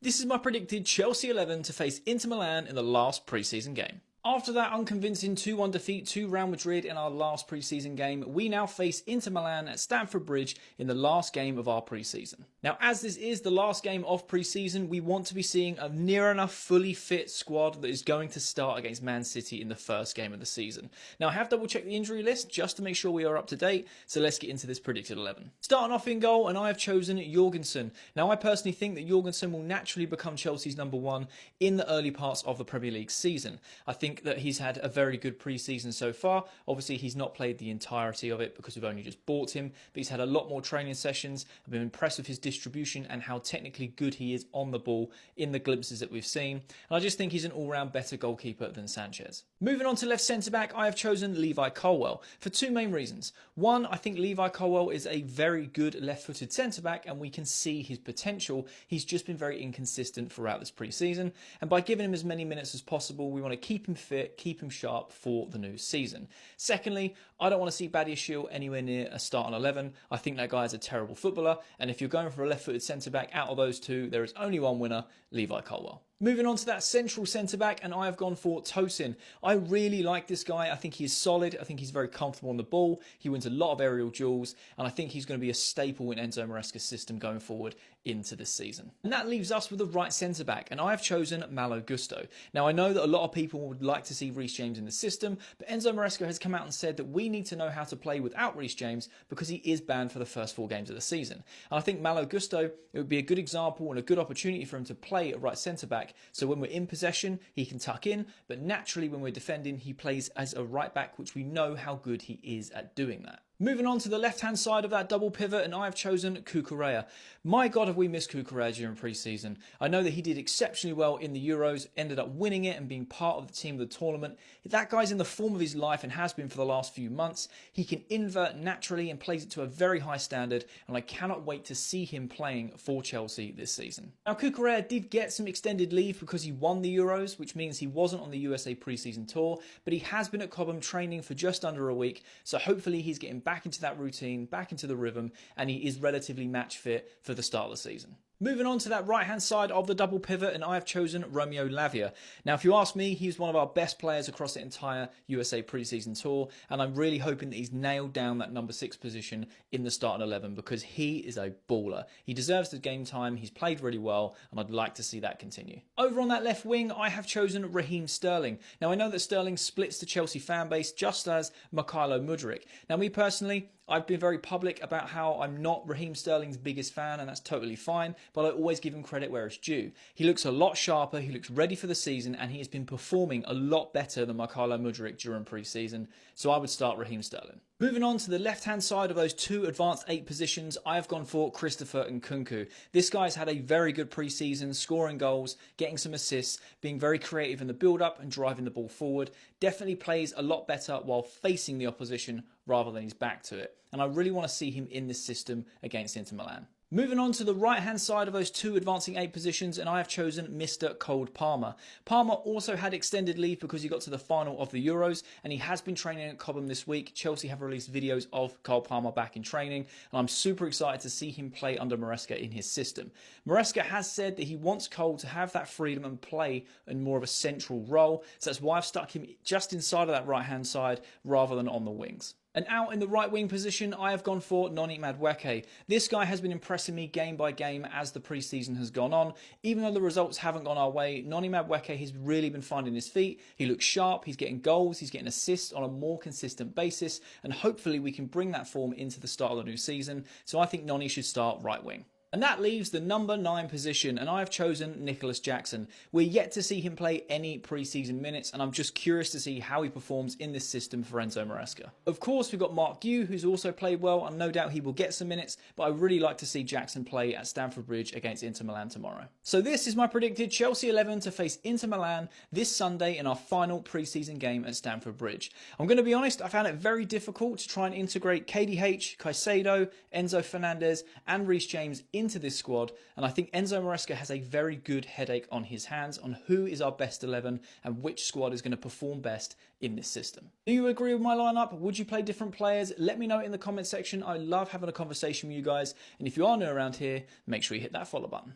This is my predicted Chelsea 11 to face Inter Milan in the last pre-season game. After that unconvincing 2-1 defeat to Real Madrid in our last pre-season game, we now face Inter Milan at Stamford Bridge in the last game of our pre-season. Now, as this is the last game of pre-season, we want to be seeing a near enough fully fit squad that is going to start against Man City in the first game of the season. Now, I have double checked the injury list just to make sure we are up to date, so let's get into this predicted 11. Starting off in goal, and I have chosen Jorgensen. Now, I personally think that Jorgensen will naturally become Chelsea's number one in the early parts of the Premier League season. I think that he's had a very good pre-season so far. Obviously, he's not played the entirety of it because we've only just bought him, but he's had a lot more training sessions. I've been impressed with his distribution and how technically good he is on the ball in the glimpses that we've seen. And I just think he's an all-round better goalkeeper than Sanchez. Moving on to left centre-back, I have chosen Levi Colwill for two main reasons. One, I think Levi Colwill is a very good left-footed centre-back and we can see his potential. He's just been very inconsistent throughout this pre-season, and by giving him as many minutes as possible, we want to keep him fit, keep him sharp for the new season. Secondly, I don't want to see Badiashile anywhere near a starting 11. I think that guy is a terrible footballer, and if you're going for a left-footed centre-back out of those two, there is only one winner, Levi Colwill. Moving on to that central centre-back, and I have gone for Tosin. I really like this guy. I think he is solid. I think he's very comfortable on the ball. He wins a lot of aerial duels, and I think he's going to be a staple in Enzo Maresca's system going forward into this season. And that leaves us with the right centre-back, and I have chosen Malo Gusto. Now, I know that a lot of people would like to see Reece James in the system, but Enzo Maresca has come out and said that we need to know how to play without Reece James because he is banned for the first 4 games of the season. And I think Malo Gusto, it would be a good example and a good opportunity for him to play at right centre-back. So when we're in possession, he can tuck in, but naturally when we're defending, he plays as a right back, which we know how good he is at doing that. Moving on to the left-hand side of that double pivot, and I have chosen Cucurella. My God, have we missed Cucurella during pre-season. I know that he did exceptionally well in the Euros, ended up winning it and being part of the team of the tournament. That guy's in the form of his life and has been for the last few months. He can invert naturally and plays it to a very high standard, and I cannot wait to see him playing for Chelsea this season. Now, Cucurella did get some extended leave because he won the Euros, which means he wasn't on the USA pre-season tour, but he has been at Cobham training for just under a week, so hopefully he's getting back into that routine, back into the rhythm, and he is relatively match fit for the start of the season. Moving on to that right-hand side of the double pivot, and I have chosen Romeo Lavia. Now, if you ask me, he's one of our best players across the entire USA pre-season tour, and I'm really hoping that he's nailed down that number 6 position in the starting 11 because he is a baller. He deserves the game time, he's played really well, and I'd like to see that continue. Over on that left wing, I have chosen Raheem Sterling. Now, I know that Sterling splits the Chelsea fan base just as Mykhailo Mudryk. Now, me personally, I've been very public about how I'm not Raheem Sterling's biggest fan, and that's totally fine, but I always give him credit where it's due. He looks a lot sharper, he looks ready for the season, and he has been performing a lot better than Mykhailo Mudryk during pre-season, so I would start Raheem Sterling. Moving on to the left-hand side of those 2 advanced 8 positions, I have gone for Christopher Nkunku. This guy's had a very good pre-season, scoring goals, getting some assists, being very creative in the build-up and driving the ball forward. Definitely plays a lot better while facing the opposition rather than his back to it. And I really want to see him in this system against Inter Milan. Moving on to the right-hand side of those 2 advancing 8 positions, and I have chosen Mr. Cold Palmer. Palmer also had extended leave because he got to the final of the Euros, and he has been training at Cobham this week. Chelsea have released videos of Cold Palmer back in training, and I'm super excited to see him play under Maresca in his system. Maresca has said that he wants Cole to have that freedom and play in more of a central role, so that's why I've stuck him just inside of that right-hand side rather than on the wings. And out in the right wing position, I have gone for Noni Madueke. This guy has been impressing me game by game as the pre-season has gone on. Even though the results haven't gone our way, Noni Madueke has really been finding his feet. He looks sharp, he's getting goals, he's getting assists on a more consistent basis, and hopefully we can bring that form into the start of the new season. So I think Noni should start right wing. And that leaves the number 9 position, and I have chosen Nicholas Jackson. We're yet to see him play any pre-season minutes, and I'm just curious to see how he performs in this system for Enzo Maresca. Of course, we've got Mark Gue, who's also played well, and no doubt he will get some minutes, but I really like to see Jackson play at Stamford Bridge against Inter Milan tomorrow. So this is my predicted Chelsea 11 to face Inter Milan this Sunday in our final pre-season game at Stamford Bridge. I'm going to be honest, I found it very difficult to try and integrate KDH, Caicedo, Enzo Fernandez, and Reece James into this squad, and I think Enzo Maresca has a very good headache on his hands on who is our best 11 and which squad is going to perform best in this system. Do you agree with my lineup? Would you play different players? Let me know in the comment section. I love having a conversation with you guys, and if you are new around here, make sure you hit that follow button.